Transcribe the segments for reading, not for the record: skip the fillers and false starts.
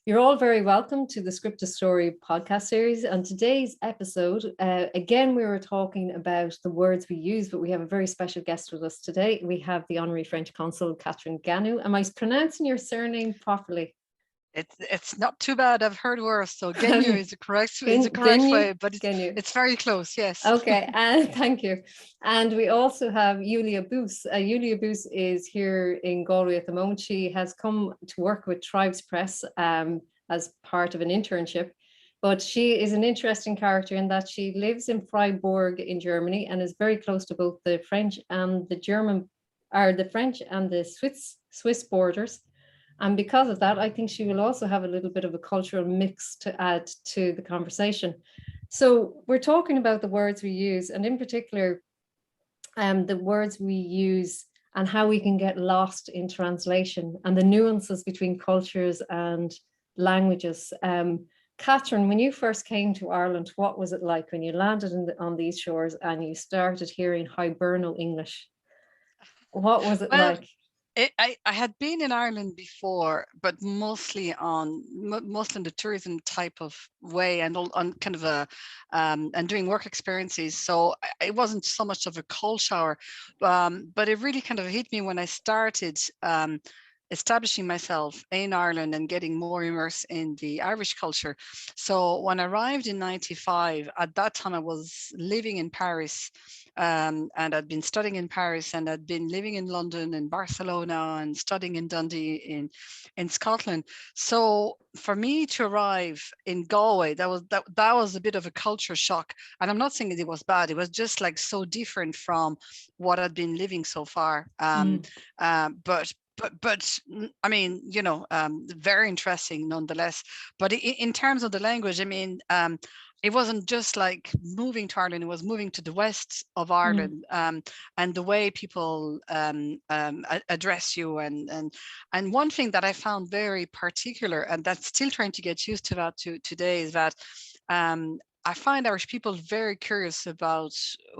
You're all very welcome to the Script to Story podcast series. On today's episode, again, we were talking about the words we use, but we have a very special guest with us today. We have the honorary French consul, Catherine Gagneux. Am I pronouncing your surname properly? It's not too bad. I've heard worse. So Gagneux is the correct way, but it's very close. Yes. Okay, and thank you. And we also have Yulia Boos. Yulia Boos is here in Galway at the moment. She has come to work with Tribes Press as part of an internship. But she is an interesting character in that she lives in Freiburg in Germany and is very close to both the French and the German, or the French and the Swiss borders. And because of that, I think she will also have a little bit of a cultural mix to add to the conversation. So we're talking about the words we use, and in particular, the words we use and how we can get lost in translation and the nuances between cultures and languages. Catherine, when you first came to Ireland, what was it like when you landed on these shores and you started hearing hibernal English? What was it like? I had been in Ireland before, but mostly in the tourism type of way and on kind of and doing work experiences. So it wasn't so much of a cold shower, but it really kind of hit me when I started establishing myself in Ireland and getting more immersed in the Irish culture. So when I arrived in '95, at that time I was living in Paris, and I'd been studying in Paris, and I'd been living in London and Barcelona and studying in Dundee in Scotland. So for me to arrive in Galway, that was a bit of a culture shock. And I'm not saying it was bad. It was just like so different from what I'd been living so far. But I mean, very interesting nonetheless. But in terms of the language, I mean, it wasn't just like moving to Ireland, it was moving to the west of Ireland, and the way people address you. And one thing that I found very particular, and that's still trying to get used to that today, is that I find Irish people very curious about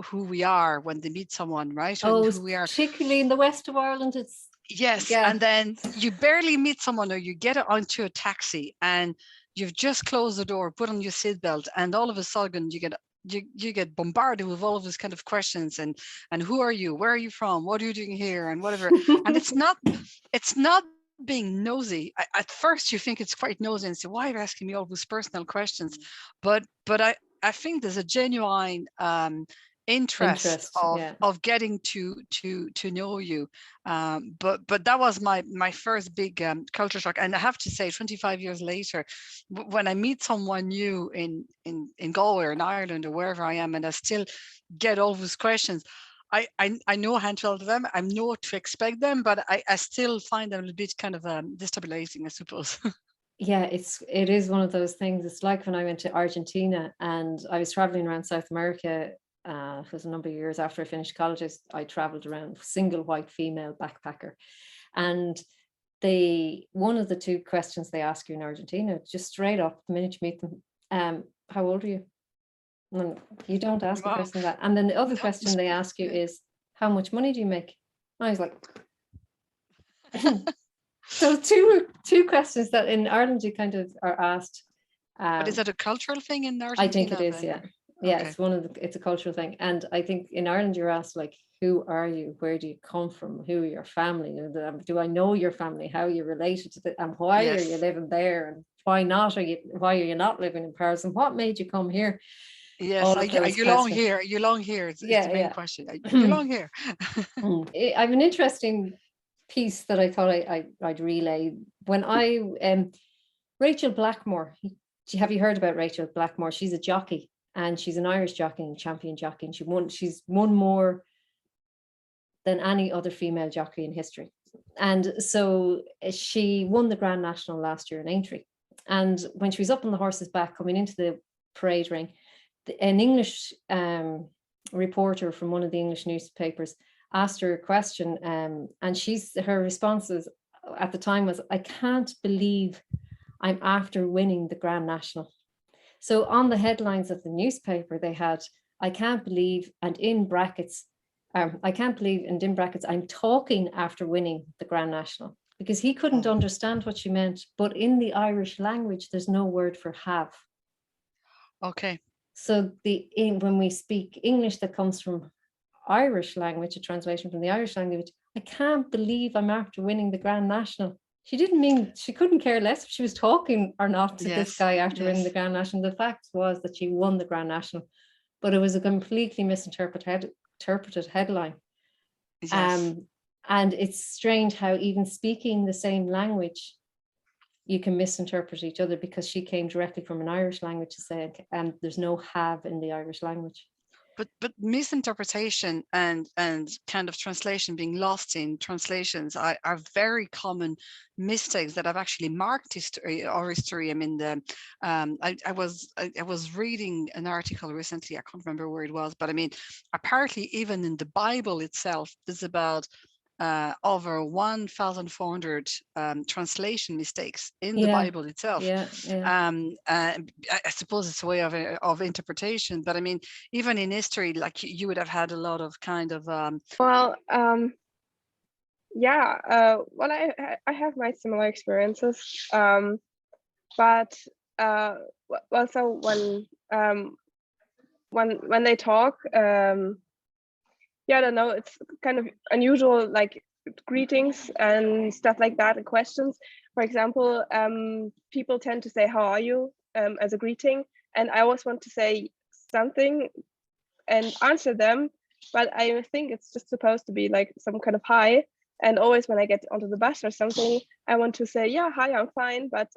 who we are when they meet someone, right? Oh, and who we are. Particularly in the west of Ireland, it's yes. Yeah. And then you barely meet someone, or you get onto a taxi and you've just closed the door, put on your seatbelt, and all of a sudden you get bombarded with all of these kind of questions and who are you, where are you from, what are you doing here, and whatever. And it's not being nosy. At first you think it's quite nosy and say, why are you asking me all these personal questions? But I think there's a genuine interest of getting to know you. But that was my first big culture shock. And I have to say, 25 years later, when I meet someone new in Galway or in Ireland or wherever I am, and I still get all those questions, I know a handful of them. I know what to expect them, but I still find them a bit kind of destabilizing, I suppose. Yeah, it is one of those things. It's like when I went to Argentina and I was traveling around South America. It was a number of years after I finished college. I traveled around, single white female backpacker, and one of the two questions they ask you in Argentina, just straight up the minute you meet them, how old are you? And you don't ask a person that. And then the other question they ask you is, how much money do you make? And I was like, so two questions that in Ireland you kind of are asked. But is that a cultural thing in Argentina? I think it is, yeah. Yeah, okay. It's a cultural thing. And I think in Ireland you're asked, like, who are you? Where do you come from? Who are your family? Do I know your family? How are you related to them? And why are you living there? And why are you not living in Paris? And what made you come here? Yes, are you long here? Are you long here? It's the main question. Are you long here? I have an interesting piece that I thought I'd relay. When Rachel Blackmore, have you heard about Rachel Blackmore? She's a jockey, and she's an Irish jockey and champion jockey, and she's won more than any other female jockey in history. And so she won the Grand National last year in Aintree. And when she was up on the horse's back coming into the parade ring, an English reporter from one of the English newspapers asked her a question, and her responses at the time was, I can't believe I'm after winning the Grand National. So on the headlines of the newspaper, they had, I can't believe, and in brackets, I can't believe, and in brackets, I'm talking after winning the Grand National. because he couldn't understand what she meant. But in the Irish language, there's no word for have. Okay. So when we speak English that comes from Irish language, a translation from the Irish language, I can't believe I'm after winning the Grand National. She didn't mean, she couldn't care less if she was talking or not to this guy after winning the Grand National. The fact was that she won the Grand National, but it was a completely misinterpreted headline. Yes. And it's strange how even speaking the same language, you can misinterpret each other, because she came directly from an Irish language to say, there's no have in the Irish language. But misinterpretation and kind of translation, being lost in translations, are very common mistakes that have actually marked history. I mean, I was reading an article recently. I can't remember where it was, but I mean, apparently even in the Bible itself, there's about over 1,400 translation mistakes in the Bible itself. I suppose it's a way of interpretation, but I mean, even in history, like you would have had a lot of kind of well, I have my similar experiences, but well, so when they talk, I don't know, it's kind of unusual, like greetings and stuff like that, and questions. For example, people tend to say, how are you, as a greeting, and I always want to say something and answer them, but I think it's just supposed to be like some kind of hi. And always when I get onto the bus or something, I want to say, yeah, hi, I'm fine, but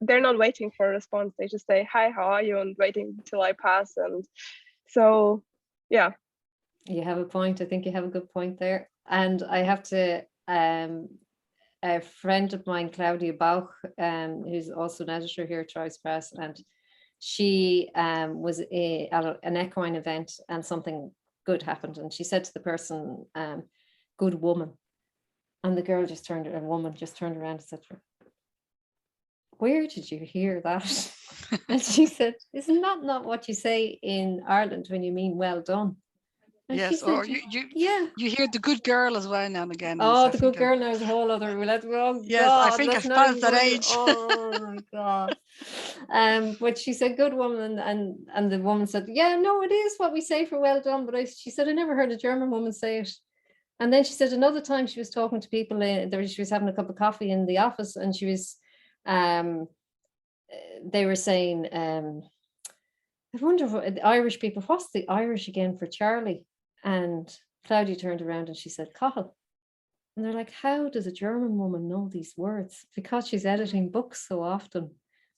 they're not waiting for a response. They just say, hi, how are you, and waiting till I pass. And so, yeah. You have a point. I think you have a good point there. And I have to, a friend of mine, Claudia Bauch, who's also an editor here at Tribes Press, and she was at an equine event, and something good happened. And she said to the person, good woman. And the woman just turned around and said to her, where did you hear that? And she said, isn't that not what you say in Ireland when you mean well done? And yes, said, or you hear the good girl as well now and again. Oh, the good girl now is a whole other. Yes, I think I've passed that age. Oh my God. But she said good woman, and the woman said, yeah, no, it is what we say for well done. But she said, I never heard a German woman say it. And then she said another time she was talking to people, she was having a cup of coffee in the office, and she was, they were saying, I wonder what the Irish people, what's the Irish again for Charlie? And Claudia turned around and she said, Cathal. And they're like, how does a German woman know these words? Because she's editing books so often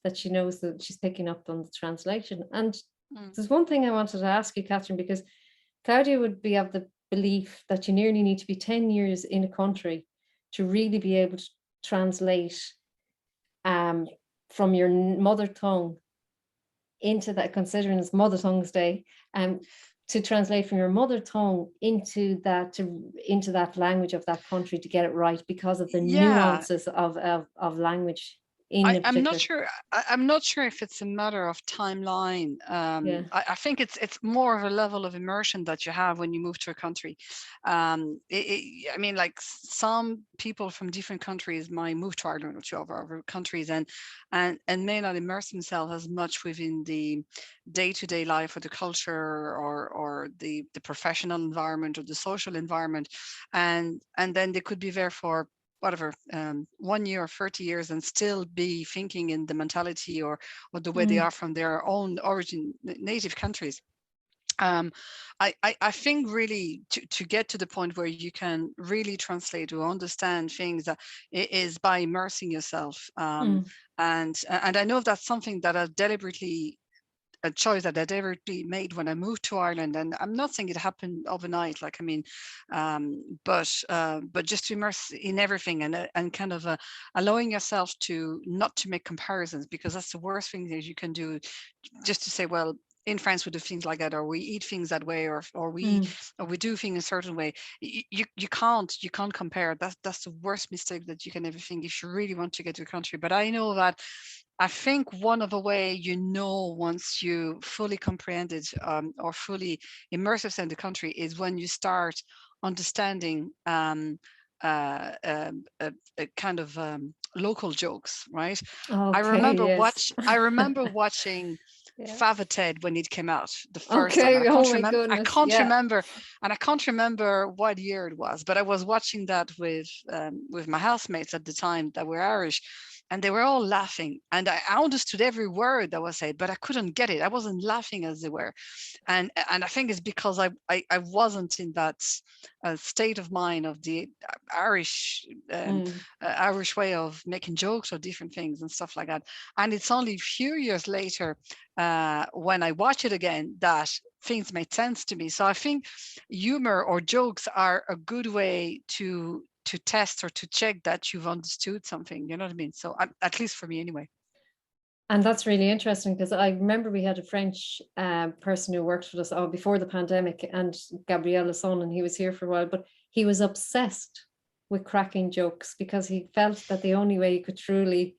that she knows that she's picking up on the translation. And there's one thing I wanted to ask you, Catherine, because Claudia would be of the belief that you nearly need to be 10 years in a country to really be able to translate from your mother tongue into that, considering it's Mother Tongue's Day, to translate from your mother tongue into that language of that country to get it right, because of the nuances of language. I'm not sure. I'm not sure if it's a matter of timeline. I think it's more of a level of immersion that you have when you move to a country. I mean, like some people from different countries might move to Ireland or to other countries and may not immerse themselves as much within the day-to-day life or the culture or the professional environment or the social environment, and then they could be there for whatever, 1 year or 30 years and still be thinking in the mentality or the way they are from their own origin, native countries. I think really to get to the point where you can really translate or understand things is by immersing yourself. And I know that's something that I've deliberately a choice that I deliberately made when I moved to Ireland, and I'm not saying it happened overnight. Like I mean, but just to immerse in everything and kind of allowing yourself to not to make comparisons, because that's the worst thing that you can do. Just to say, well, in France we do things like that, or we eat things that way, or we do things a certain way. You can't compare. That's the worst mistake that you can ever think if you really want to get to a country. But I know that. I think one of the way once you fully comprehend it or fully immerse yourself in the country is when you start understanding kind of local jokes, right? I Okay, remember yes. watching Yeah. Favated when it came out the first time. Okay, oh my goodness. Yeah. I can't remember what year it was, but I was watching that with my housemates at the time that were Irish, and they were all laughing, and I understood every word that was said, but I couldn't get it. I wasn't laughing as they were, and I think it's because I wasn't in that state of mind of the Irish Irish way of making jokes or different things and stuff like that. And it's only a few years later when I watch it again that things made sense to me. So I think humor or jokes are a good way to test or to check that you've understood something. You know what I mean? So at least for me, anyway. And that's really interesting because I remember we had a French person who worked with us before the pandemic, and Gabriel Lasson, and he was here for a while, but he was obsessed with cracking jokes because he felt that the only way you could truly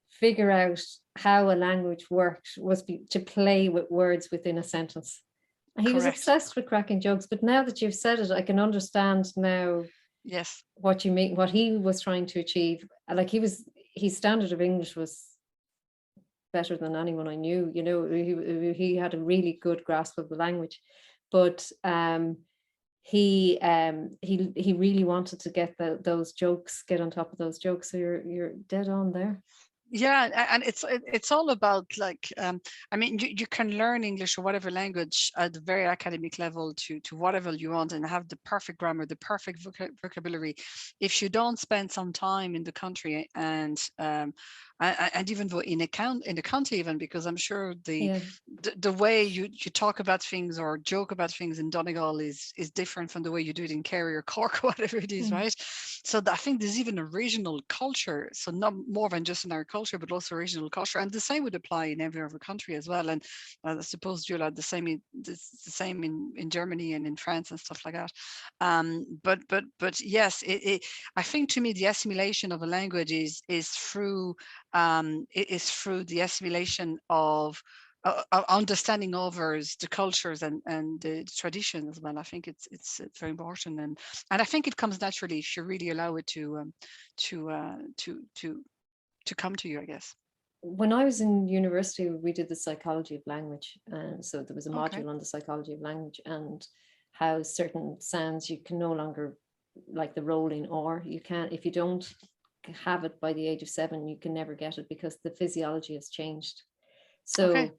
figure out how a language worked was to play with words within a sentence. And he was obsessed with cracking jokes. But now that you've said it, I can understand now yes what you mean, what he was trying to achieve. Like his standard of English was better than anyone I knew. You know, he had a really good grasp of the language, but he really wanted to get those jokes, get on top of those jokes. So you're dead on there. Yeah, and it's all about like I mean you can learn English or whatever language at the very academic level to whatever you want and have the perfect grammar, the perfect vocabulary. If you don't spend some time in the country and even though in the county even, because I'm sure the way you talk about things or joke about things in Donegal is different from the way you do it in Kerry or Cork or whatever it is, right? So I think there's even a regional culture, so not more than just in our culture, but also regional culture, and the same would apply in every other country as well. And I suppose Julia, the same in Germany and in France and stuff like that. But yes, I think to me the assimilation of a language is through the assimilation of understanding others, the cultures and the tradition as well. I think it's very important, and I think it comes naturally if you really allow it to come to you, I guess. When I was in university, we did the psychology of language, and so there was a module on the psychology of language and how certain sounds you can no longer, like the rolling R, you can't, if you don't have it by the age of 7, you can never get it because the physiology has changed. So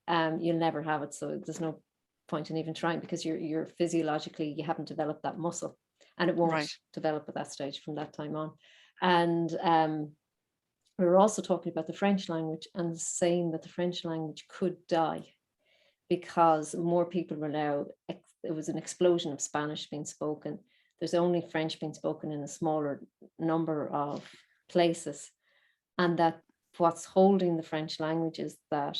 you'll never have it. So there's no point in even trying because you're physiologically, you haven't developed that muscle, and it won't develop at that stage from that time on. And we were also talking about the French language and saying that the French language could die because more people were now, it was an explosion of Spanish being spoken. There's only French being spoken in a smaller number of places. And that what's holding the French language is that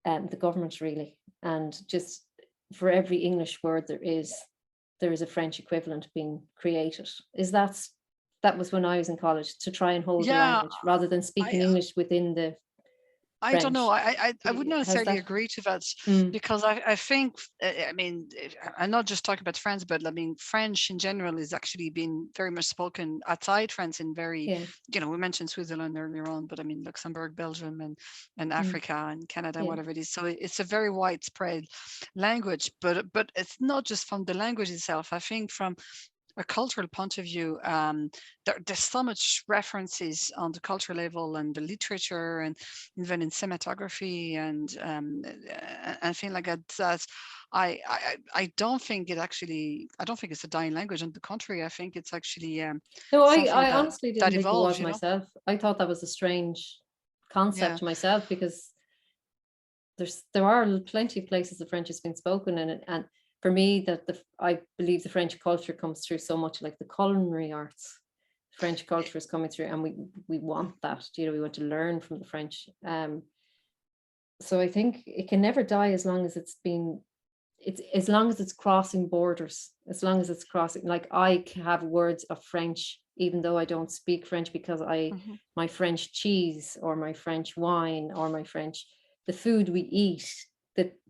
the government really, and just for every English word there is a French equivalent being created. That was when I was in college, to try and hold the language rather than speaking English within the I French. don't know. I wouldn't necessarily agree to that because I think, I mean, I'm not just talking about France, but I mean, French in general is actually been very much spoken outside France in very, you know, we mentioned Switzerland earlier on, but I mean, Luxembourg, Belgium and Africa and Canada, whatever it is. So it's a very widespread language, but it's not just from the language itself. I think from a cultural point of view, there's so much references on the cultural level and the literature and even in cinematography and things like that. I don't think it's a dying language. On the contrary, I think it's actually no. I honestly didn't think evolves, it was myself. I thought that was a strange concept myself because there are plenty of places the French has been spoken in, and for me, I believe the French culture comes through so much, like the culinary arts. French culture is coming through, and we want that. You know, we want to learn from the French. So I think it can never die as long as as long as it's crossing borders. As long as it's crossing, like I have words of French, even though I don't speak French, because my French cheese or my French wine or the food we eat.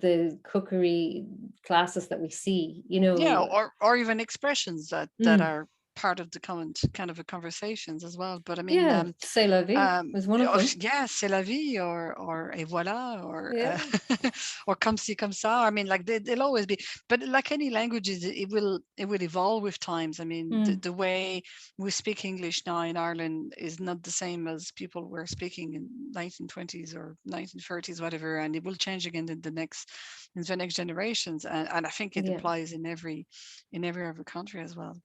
The cookery classes that we see, you know, or even expressions that are part of the common kind of a conversations as well. But I mean, Yeah, c'est la vie was one of them. yeah, c'est la vie, or et voilà, or Yeah. or comme ci comme ça. I mean, like they'll always be. But like any languages, it will evolve with times. I mean, the way we speak English now in Ireland is not the same as people were speaking in 1920s or 1930s, whatever, and it will change again in the next generations. And I think it Yeah. applies in every other country as well.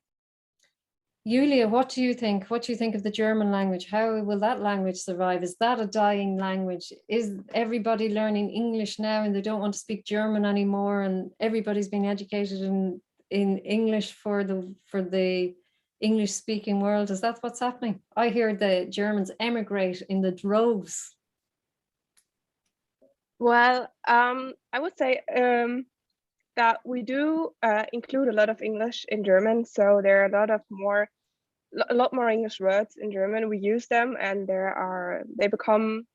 Julia, what do you think? What do you think of the German language? How will that language survive? Is that a dying language? Is everybody learning English now and they don't want to speak German anymore, and everybody's being educated in English for the English speaking world? Is that what's happening? I hear the Germans emigrate in the droves. Well, I would say that we do include a lot of English in German, so there are a lot more English words in German. We use them, and they become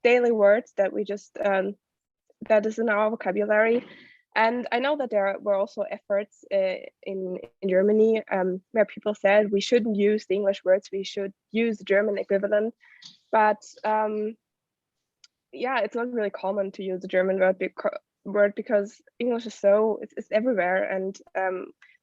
daily words that we just that is in our vocabulary. And I know that there were also efforts in Germany where people said we shouldn't use the English words, we should use the German equivalent. But yeah, it's not really common to use the German word because English is it's everywhere, and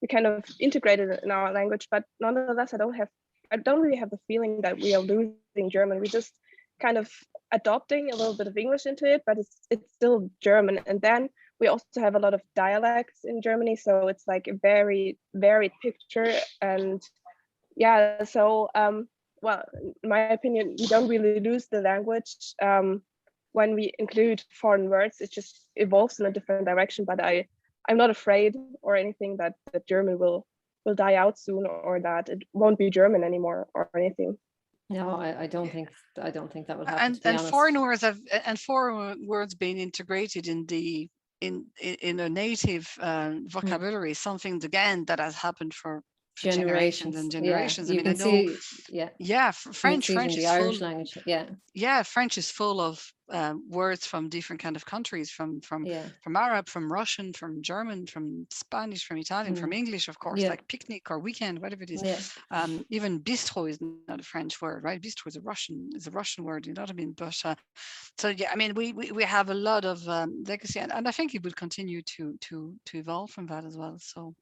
we kind of integrate it in our language. But nonetheless, I don't really have the feeling that we are losing German. We just kind of adopting a little bit of English into it, but it's still German. And then we also have a lot of dialects in Germany, so it's like a very varied picture. And yeah, so well, in my opinion, we don't really lose the language when we include foreign words. It just evolves in a different direction. But I'm not afraid or anything that German will die out soon, or that it won't be German anymore or anything. No, I don't think that would happen. And foreign words being integrated in a native vocabulary, something again that has happened for generations and generations. Yeah, I mean, French is the Irish language. Yeah, French is full of words from different kind of countries, from Arab, from Russian, from German, from Spanish, from Italian, from English, of course, like picnic or weekend, whatever it is. Even bistro is not a French word, right? Bistro is a Russian word, you know what I mean? But so yeah, I mean, we have a lot of legacy, and I think it will continue to evolve from that as well. So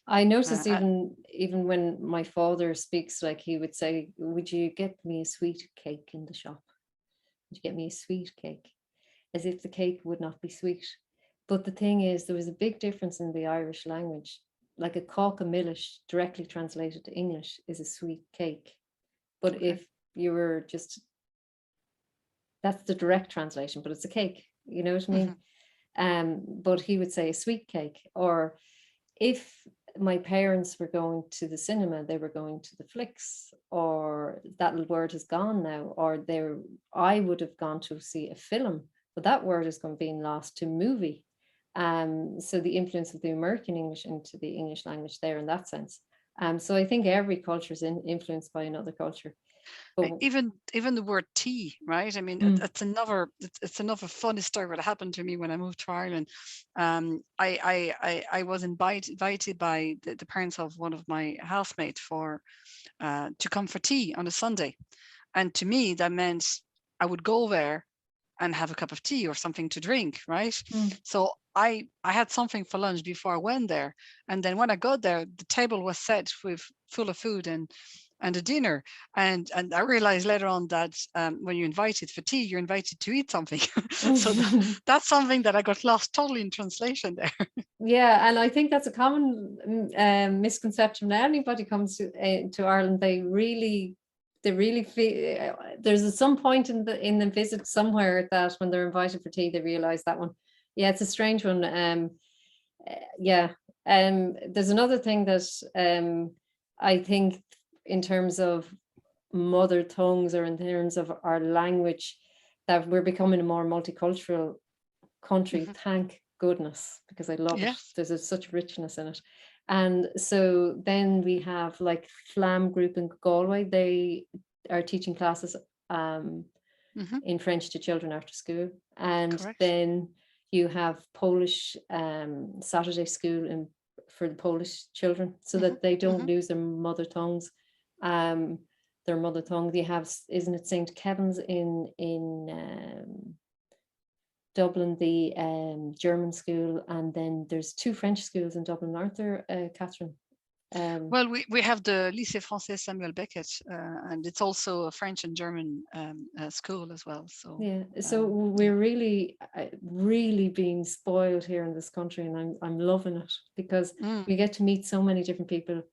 I noticed even when my father speaks, like he would say, "Would you get me a sweet cake in the shop? Would you get me a sweet cake?" As if the cake would not be sweet. But the thing is, there was a big difference in the Irish language. Like a coca millish, directly translated to English, is a sweet cake. But if you were just, that's the direct translation, but it's a cake. You know what I mean? But he would say a sweet cake. Or if my parents were going to the cinema, they were going to the flicks, or that word is gone now, or I would have gone to see a film, but that word is being lost to movie. So the influence of the American English into the English language there in that sense. So I think every culture is influenced by another culture. But even the word tea, right? I mean, it's another funny story what happened to me when I moved to Ireland. I was invited by the parents of one of my housemates to come for tea on a Sunday, and to me that meant I would go there and have a cup of tea or something to drink, right? So I had something for lunch before I went there, and then when I got there, the table was set full of food and a dinner, and I realized later on that when you're invited for tea, you're invited to eat something. So that's something that I got lost totally in translation there. Yeah, and I think that's a common misconception. When anybody comes to Ireland, they really feel there's some point in the visit somewhere that when they're invited for tea, they realize that one. Yeah, it's a strange one. There's another thing that I think in terms of mother tongues, or in terms of our language, that we're becoming a more multicultural country. Thank goodness, because I love it. There's such richness in it. And so then we have like Flam Group in Galway. They are teaching classes in French to children after school. And then you have Polish Saturday school the Polish children, so that they don't lose their mother tongues. Their mother tongue. They have, isn't it St. Kevin's in Dublin, the German school, and then there's 2 French schools in Dublin, aren't there, Catherine? Well, we have the Lycée Français Samuel Beckett, and it's also a French and German school as well. So yeah, so we're really, really being spoiled here in this country, and I'm loving it, because we get to meet so many different people,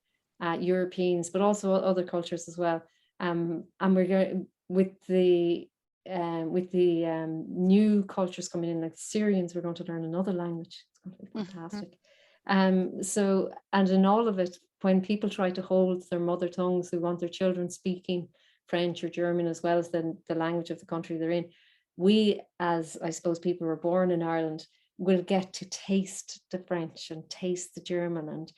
Europeans, but also other cultures as well. And we're going with the new cultures coming in, like Syrians, we're going to learn another language. It's going to be fantastic. So, and in all of it, when people try to hold their mother tongues, who want their children speaking French or German as well as the language of the country they're in, we, as I suppose people who are born in Ireland, will get to taste the French and taste the German, and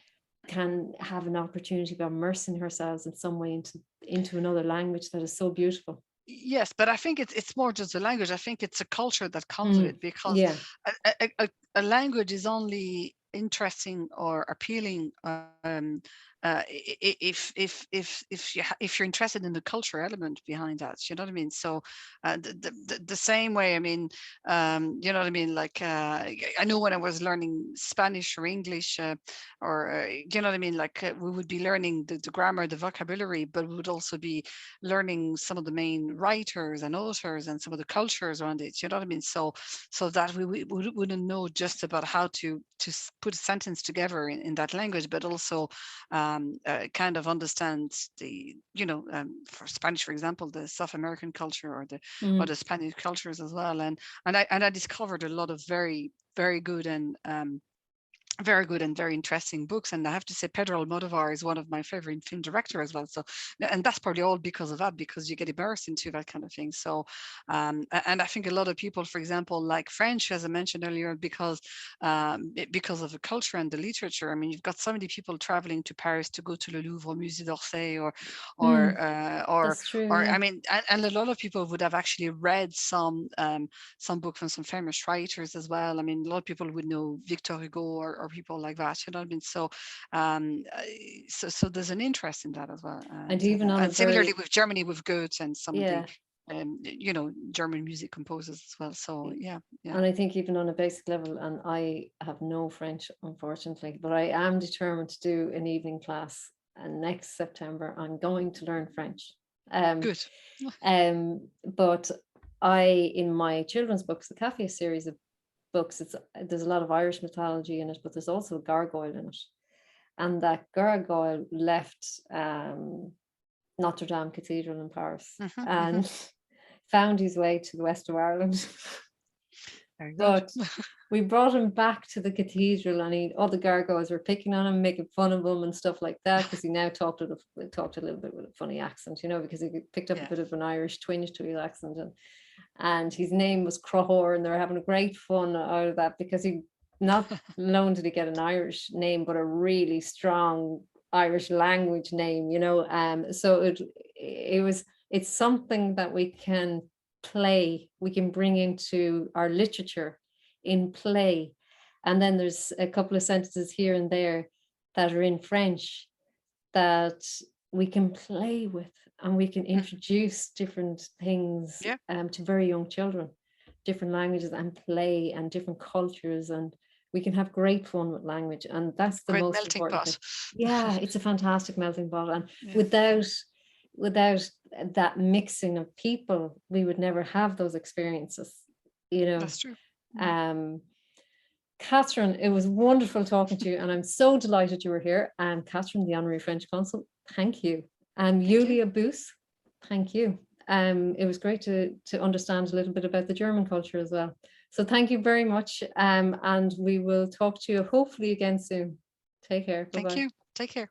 can have an opportunity of immersing ourselves in some way into another language that is so beautiful. Yes, but I think it's more just a language. I think it's a culture that comes with it, because a language is only interesting or appealing if you're interested in the culture element behind that, you know what I mean? So the same way, I mean, you know what I mean, like I know when I was learning Spanish or English, or you know what I mean, like we would be learning the grammar, the vocabulary, but we would also be learning some of the main writers and authors and some of the cultures around it, you know what I mean? So that we wouldn't know just about how to put a sentence together in that language, but also kind of understand the, you know, for Spanish, for example, the South American culture, or the Spanish cultures as well. And I discovered a lot of very, very good and very interesting books. And I have to say, Pedro Almodovar is one of my favorite film director as well. So, and that's probably all because of that, because you get immersed into that kind of thing. So, and I think a lot of people, for example, like French, as I mentioned earlier, because of the culture and the literature. I mean, you've got so many people traveling to Paris to go to the Louvre, or Musée d'Orsay, That's true, or yeah. I mean, and a lot of people would have actually read some books from some famous writers as well. I mean, a lot of people would know Victor Hugo or people like that, you know what I mean? So so there's an interest in that as well. And even on a similarly very, with Germany, with Goethe and some of the yeah, you know, German music composers as well. So yeah. and I think even on a basic level, and I have no French, unfortunately, but I am determined to do an evening class, and next September I'm going to learn French. Good. But in my children's books, the Cafe series of books, there's a lot of Irish mythology in it, but there's also a gargoyle in it, and that gargoyle left Notre Dame Cathedral in Paris and found his way to the west of Ireland. Very good. But we brought him back to the cathedral, and all the gargoyles were picking on him, making fun of him and stuff like that, because he now talked a little bit with a funny accent, you know, because he picked up a bit of an Irish twinge to his accent, and his name was Crohor, and they were having great fun out of that, because he, not alone did he get an Irish name, but a really strong Irish language name, you know. So it's something that we can bring into our literature in play. And then there's a couple of sentences here and there that are in French that we can play with, and we can introduce different things to very young children, different languages and play and different cultures, and we can have great fun with language, and that's the most important thing. Yeah, it's a fantastic melting pot, and without that mixing of people, we would never have those experiences, you know. That's true. Catherine, it was wonderful talking to you, and I'm so delighted you were here. And Catherine, the honorary French consul, thank you. And Julia Booth, thank you. It was great to understand a little bit about the German culture as well. So thank you very much, and we will talk to you hopefully again soon. Take care. Bye-bye. Thank you. Take care.